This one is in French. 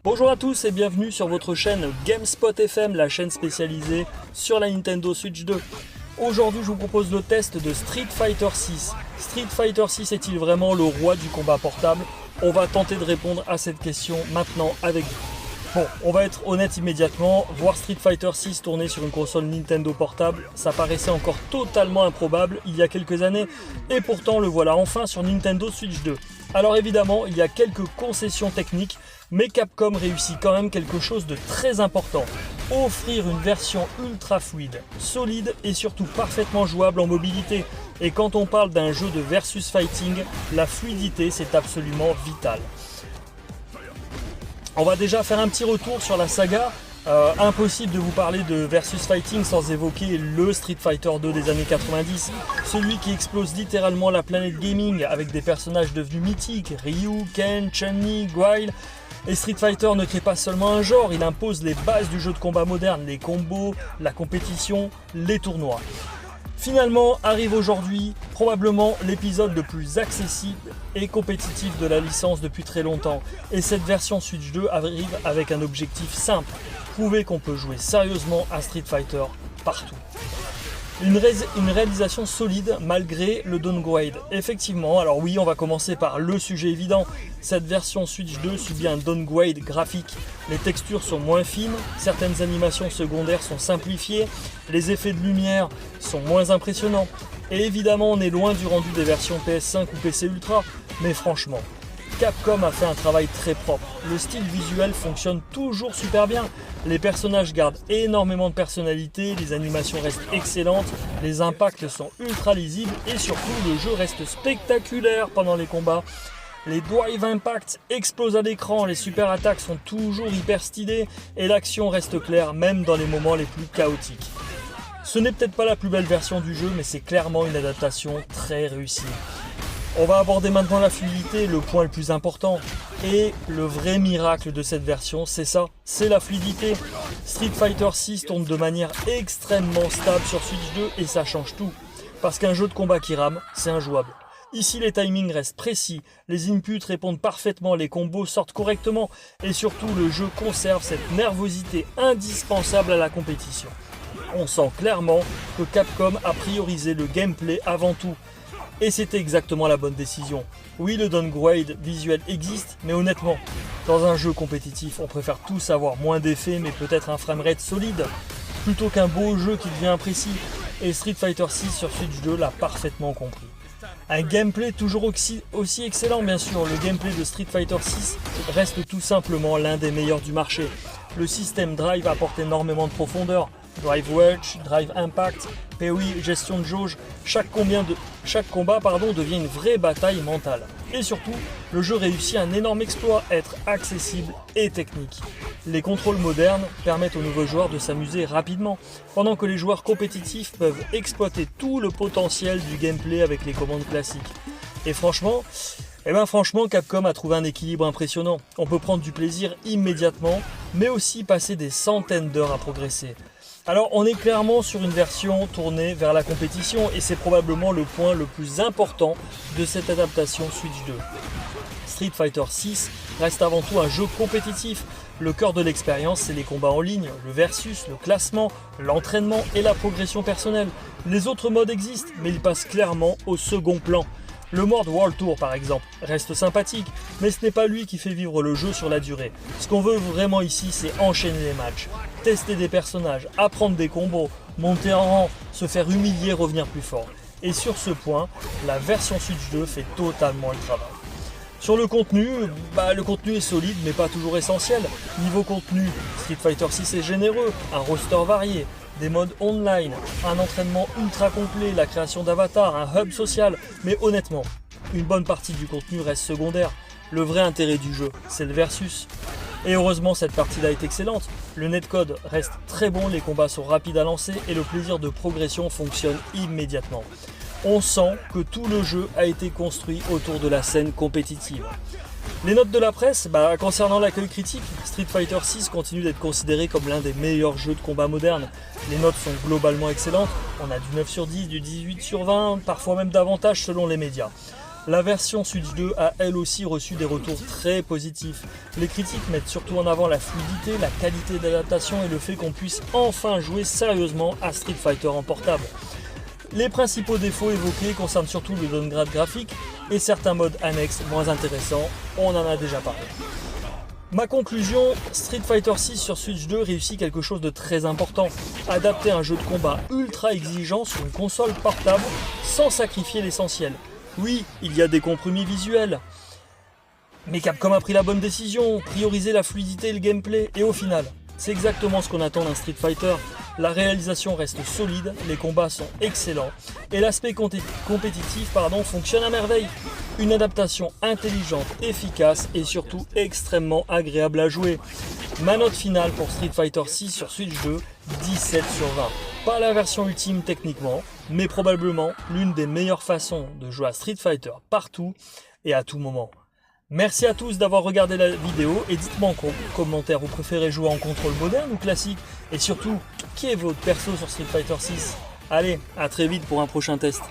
Bonjour à tous et bienvenue sur votre chaîne GameSpot FM, la chaîne spécialisée sur la Nintendo Switch 2. Aujourd'hui, je vous propose le test de Street Fighter 6. Street Fighter 6 est-il vraiment le roi du combat portable? On va tenter de répondre à cette question maintenant avec vous. Bon, on va être honnête immédiatement, voir Street Fighter 6 tourner sur une console Nintendo portable, ça paraissait encore totalement improbable il y a quelques années, et pourtant le voilà enfin sur Nintendo Switch 2. Alors évidemment, il y a quelques concessions techniques, mais Capcom réussit quand même quelque chose de très important. Offrir une version ultra fluide, solide et surtout parfaitement jouable en mobilité. Et quand on parle d'un jeu de versus fighting, la fluidité c'est absolument vital. On va déjà faire un petit retour sur la saga. Impossible de vous parler de versus fighting sans évoquer le Street Fighter 2 des années 90, celui qui explose littéralement la planète gaming avec des personnages devenus mythiques, Ryu, Ken, Chun-Li, Guile. Et Street Fighter ne crée pas seulement un genre, il impose les bases du jeu de combat moderne, les combos, la compétition, les tournois. Finalement arrive aujourd'hui probablement l'épisode le plus accessible et compétitif de la licence depuis très longtemps. Et cette version Switch 2 arrive avec un objectif simple, prouver qu'on peut jouer sérieusement à Street Fighter partout. Une réalisation solide malgré le downgrade. Effectivement, alors oui, on va commencer par le sujet évident. Cette version Switch 2 subit un downgrade graphique. Les textures sont moins fines, certaines animations secondaires sont simplifiées, les effets de lumière sont moins impressionnants. Et évidemment, on est loin du rendu des versions PS5 ou PC Ultra, mais franchement, Capcom a fait un travail très propre. Le style visuel fonctionne toujours super bien. Les personnages gardent énormément de personnalité, les animations restent excellentes, les impacts sont ultra lisibles et surtout le jeu reste spectaculaire pendant les combats. Les drive impacts explosent à l'écran, les super attaques sont toujours hyper stylées et l'action reste claire même dans les moments les plus chaotiques. Ce n'est peut-être pas la plus belle version du jeu, mais c'est clairement une adaptation très réussie. On va aborder maintenant la fluidité, le point le plus important. Et le vrai miracle de cette version, c'est ça, c'est la fluidité. Street Fighter 6 tourne de manière extrêmement stable sur Switch 2 et ça change tout. Parce qu'un jeu de combat qui rame, c'est injouable. Ici, les timings restent précis, les inputs répondent parfaitement, les combos sortent correctement et surtout, le jeu conserve cette nervosité indispensable à la compétition. On sent clairement que Capcom a priorisé le gameplay avant tout. Et c'était exactement la bonne décision. Oui, le downgrade visuel existe, mais honnêtement, dans un jeu compétitif, on préfère tous avoir moins d'effets, mais peut-être un framerate solide, plutôt qu'un beau jeu qui devient imprécis. Et Street Fighter 6 sur Switch 2 l'a parfaitement compris. Un gameplay toujours aussi excellent, bien sûr. Le gameplay de Street Fighter 6 reste tout simplement l'un des meilleurs du marché. Le système Drive apporte énormément de profondeur. Drive Wedge, Drive Impact, POE, gestion de jauge, chaque combat devient une vraie bataille mentale. Et surtout, le jeu réussit un énorme exploit, être accessible et technique. Les contrôles modernes permettent aux nouveaux joueurs de s'amuser rapidement, pendant que les joueurs compétitifs peuvent exploiter tout le potentiel du gameplay avec les commandes classiques. Et franchement, Capcom a trouvé un équilibre impressionnant. On peut prendre du plaisir immédiatement, mais aussi passer des centaines d'heures à progresser. Alors on est clairement sur une version tournée vers la compétition et c'est probablement le point le plus important de cette adaptation Switch 2. Street Fighter 6 reste avant tout un jeu compétitif. Le cœur de l'expérience, c'est les combats en ligne, le versus, le classement, l'entraînement et la progression personnelle. Les autres modes existent, mais ils passent clairement au second plan. Le mode World Tour par exemple reste sympathique, mais ce n'est pas lui qui fait vivre le jeu sur la durée. Ce qu'on veut vraiment ici, c'est enchaîner les matchs, tester des personnages, apprendre des combos, monter en rang, se faire humilier, revenir plus fort. Et sur ce point, la version Switch 2 fait totalement le travail. Sur le contenu est solide mais pas toujours essentiel. Niveau contenu, Street Fighter 6 est généreux, un roster varié, des modes online, un entraînement ultra complet, la création d'avatars, un hub social. Mais honnêtement, une bonne partie du contenu reste secondaire. Le vrai intérêt du jeu, c'est le versus. Et heureusement, cette partie-là est excellente. Le netcode reste très bon, les combats sont rapides à lancer et le plaisir de progression fonctionne immédiatement. On sent que tout le jeu a été construit autour de la scène compétitive. Les notes de la presse, concernant l'accueil critique, Street Fighter 6 continue d'être considéré comme l'un des meilleurs jeux de combat modernes. Les notes sont globalement excellentes, on a du 9 sur 10, du 18 sur 20, parfois même davantage selon les médias. La version Switch 2 a elle aussi reçu des retours très positifs. Les critiques mettent surtout en avant la fluidité, la qualité d'adaptation et le fait qu'on puisse enfin jouer sérieusement à Street Fighter en portable. Les principaux défauts évoqués concernent surtout le downgrade graphique et certains modes annexes moins intéressants, on en a déjà parlé. Ma conclusion, Street Fighter 6 sur Switch 2 réussit quelque chose de très important, adapter un jeu de combat ultra exigeant sur une console portable sans sacrifier l'essentiel. Oui, il y a des compromis visuels, mais Capcom a pris la bonne décision, prioriser la fluidité et le gameplay, et au final, c'est exactement ce qu'on attend d'un Street Fighter. La réalisation reste solide, les combats sont excellents, et l'aspect compétitif fonctionne à merveille. Une adaptation intelligente, efficace et surtout extrêmement agréable à jouer. Ma note finale pour Street Fighter 6 sur Switch 2, 17 sur 20. Pas la version ultime techniquement, mais probablement l'une des meilleures façons de jouer à Street Fighter partout et à tout moment. Merci à tous d'avoir regardé la vidéo et dites-moi en commentaire, vous préférez jouer en contrôle moderne ou classique? Et surtout, qui est votre perso sur Street Fighter 6? Allez, à très vite pour un prochain test.